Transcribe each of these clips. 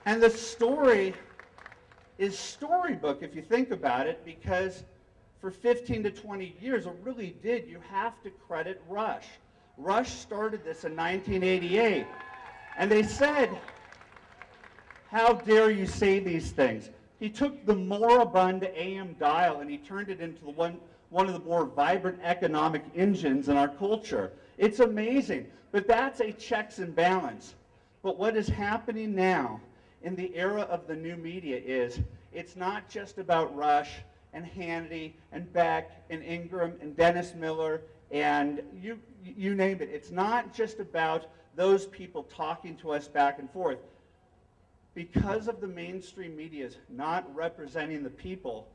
And the story is storybook if you think about it, because for 15 to 20 years, it really did. You have to credit Rush. Rush started this in 1988. And they said, how dare you say these things? He took the moribund AM dial and he turned it into one of the more vibrant economic engines in our culture. It's amazing. But that's a checks and balance. But what is happening now in the era of the new media is it's not just about Rush and Hannity and Beck and Ingram and Dennis Miller and you name it. It's not just about those people talking to us back and forth. Because of the mainstream media's not representing the people,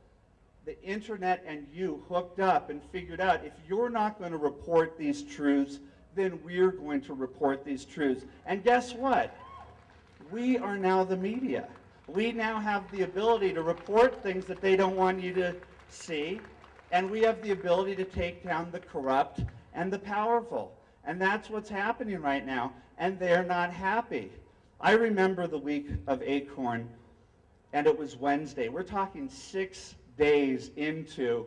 the internet and you hooked up and figured out if you're not going to report these truths, then we're going to report these truths. And guess what? We are now the media. We now have the ability to report things that they don't want you to see, and we have the ability to take down the corrupt and the powerful. And that's what's happening right now, and they're not happy. I remember the week of Acorn, and it was Wednesday. We're talking 6 days into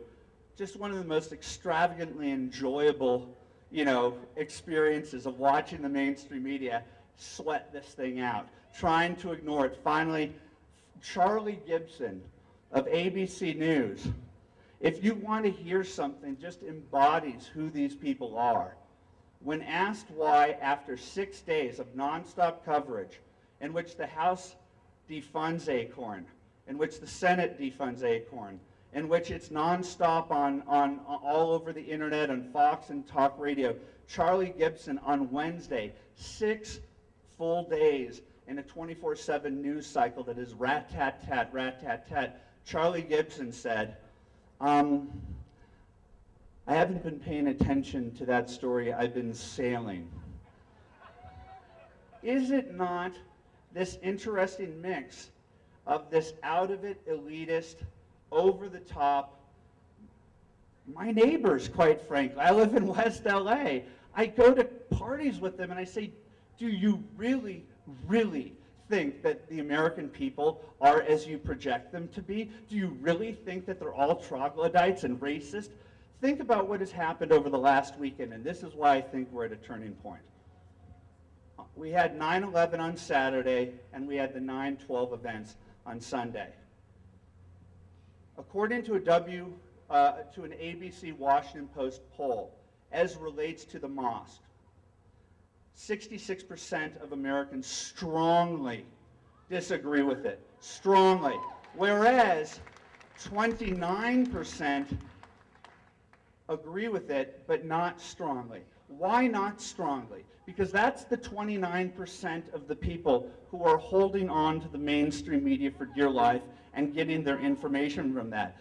just one of the most extravagantly enjoyable, experiences of watching the mainstream media sweat this thing out, trying to ignore it. Finally, Charlie Gibson of ABC News, if you want to hear something, just embodies who these people are. When asked why, after 6 days of nonstop coverage, in which the House defunds Acorn, in which the Senate defunds Acorn, in which it's nonstop on all over the internet, on Fox and talk radio, Charlie Gibson on Wednesday, 6 full days in a 24/7 news cycle that is rat-tat-tat, rat-tat-tat, Charlie Gibson said, I haven't been paying attention to that story. I've been sailing. Is it not this interesting mix of this out-of-it, elitist, over-the-top, my neighbors, quite frankly. I live in West LA. I go to parties with them and I say, do you really, really think that the American people are as you project them to be? Do you really think that they're all troglodytes and racist? Think about what has happened over the last weekend, and this is why I think we're at a turning point. We had 9/11 on Saturday, and we had the 9/12 events on Sunday. According to an ABC Washington Post poll, as relates to the mosque, 66% of Americans strongly disagree with it, strongly, whereas 29% agree with it, but not strongly. Why not strongly? Because that's the 29% of the people who are holding on to the mainstream media for dear life and getting their information from that.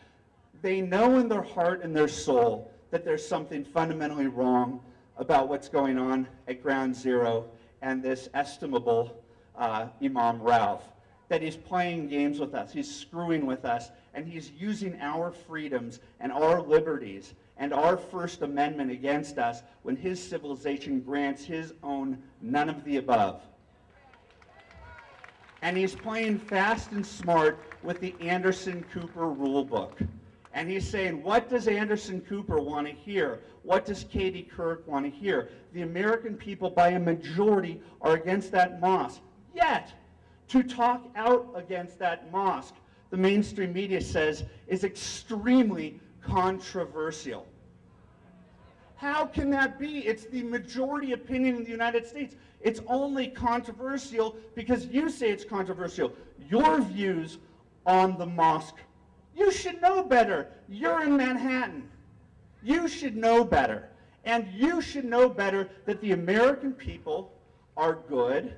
They know in their heart and their soul that there's something fundamentally wrong about what's going on at Ground Zero and this estimable Imam Ralph, that he's playing games with us, he's screwing with us, and he's using our freedoms and our liberties and our First Amendment against us when his civilization grants his own none of the above. And he's playing fast and smart with the Anderson Cooper rule book. And he's saying, what does Anderson Cooper want to hear? What does Katie Couric want to hear? The American people, by a majority, are against that mosque. Yet, to talk out against that mosque, the mainstream media says, is extremely controversial. How can that be? It's the majority opinion in the United States. It's only controversial because you say it's controversial. Your views on the mosque, you should know better. You're in Manhattan. You should know better. And you should know better that the American people are good,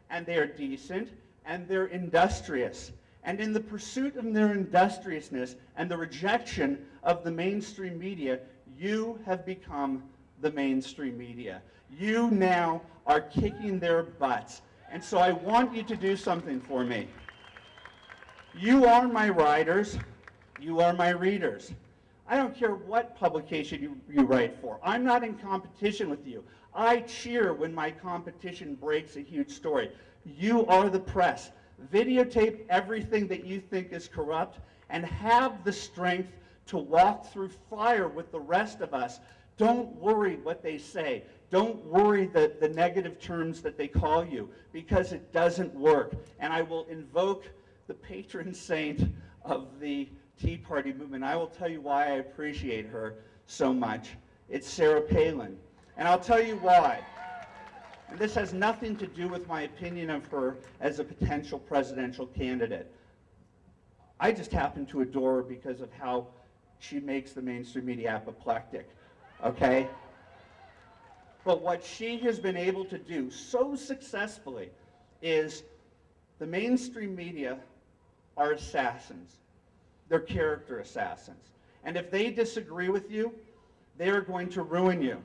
and they are decent, and they're industrious. And in the pursuit of their industriousness and the rejection of the mainstream media, you have become the mainstream media. You now are kicking their butts. And so I want you to do something for me. You are my writers. You are my readers. I don't care what publication you write for. I'm not in competition with you. I cheer when my competition breaks a huge story. You are the press. videotape everything that you think is corrupt, and have the strength to walk through fire with the rest of us. Don't worry what they say. Don't worry the negative terms that they call you, because it doesn't work. And I will invoke the patron saint of the Tea Party movement. I will tell you why I appreciate her so much. It's Sarah Palin. And I'll tell you why. And this has nothing to do with my opinion of her as a potential presidential candidate. I just happen to adore her because of how she makes the mainstream media apoplectic, okay? But what she has been able to do so successfully is the mainstream media are assassins. They're character assassins. And if they disagree with you, they are going to ruin you.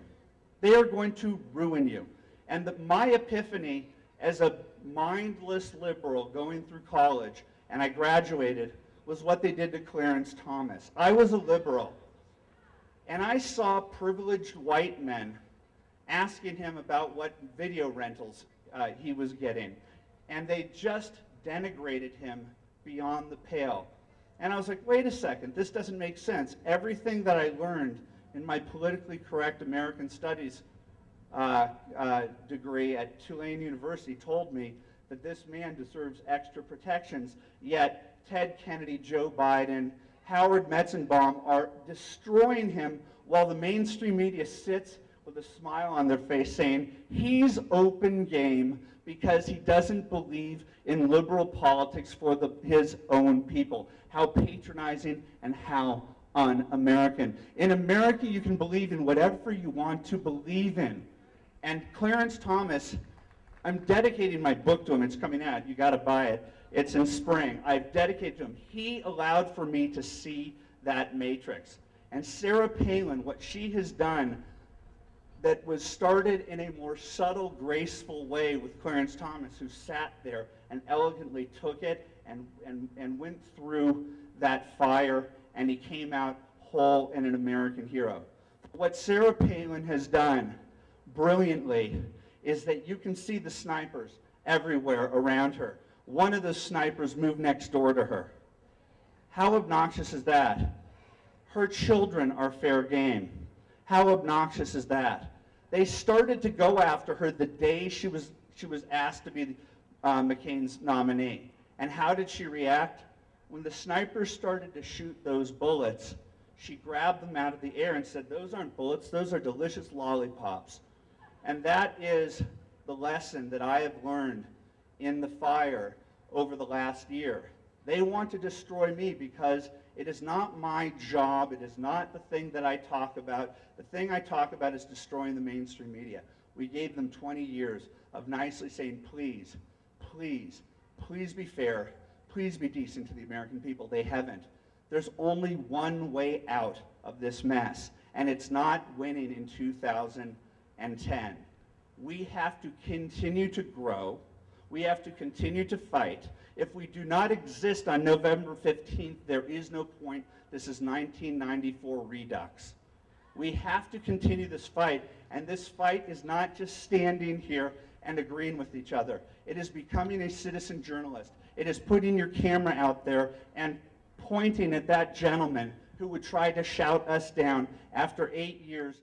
They are going to ruin you. And my epiphany as a mindless liberal going through college, and I graduated, was what they did to Clarence Thomas. I was a liberal, and I saw privileged white men asking him about what video rentals he was getting, and they just denigrated him beyond the pale. And I was like, wait a second, this doesn't make sense. Everything that I learned in my politically correct American Studies degree at Tulane University told me that this man deserves extra protections, yet Ted Kennedy, Joe Biden, Howard Metzenbaum are destroying him while the mainstream media sits with a smile on their face saying he's open game because he doesn't believe in liberal politics for his own people. How patronizing and how un-American. In America, you can believe in whatever you want to believe in. And Clarence Thomas, I'm dedicating my book to him. It's coming out. You got to buy it. It's in spring. I've dedicated to him. He allowed for me to see that matrix. And Sarah Palin, what she has done that was started in a more subtle, graceful way with Clarence Thomas, who sat there and elegantly took it and went through that fire, and he came out whole and an American hero. What Sarah Palin has done brilliantly is that you can see the snipers everywhere around her. One of the snipers moved next door to her. How obnoxious is that? Her children are fair game. How obnoxious is that? They started to go after her the day she was asked to be McCain's nominee. And how did she react? When the snipers started to shoot those bullets, she grabbed them out of the air and said, "Those aren't bullets, those are delicious lollipops." And that is the lesson that I have learned in the fire over the last year. They want to destroy me because it is not my job, it is not the thing that I talk about. The thing I talk about is destroying the mainstream media. We gave them 20 years of nicely saying, please, please, please be fair, please be decent to the American people. They haven't. There's only one way out of this mess, and it's not winning in 2010. We have to continue to grow. We have to continue to fight. If we do not exist on November 15th, there is no point. This is 1994 redux. We have to continue this fight, and this fight is not just standing here and agreeing with each other. It is becoming a citizen journalist. It is putting your camera out there and pointing at that gentleman who would try to shout us down after 8 years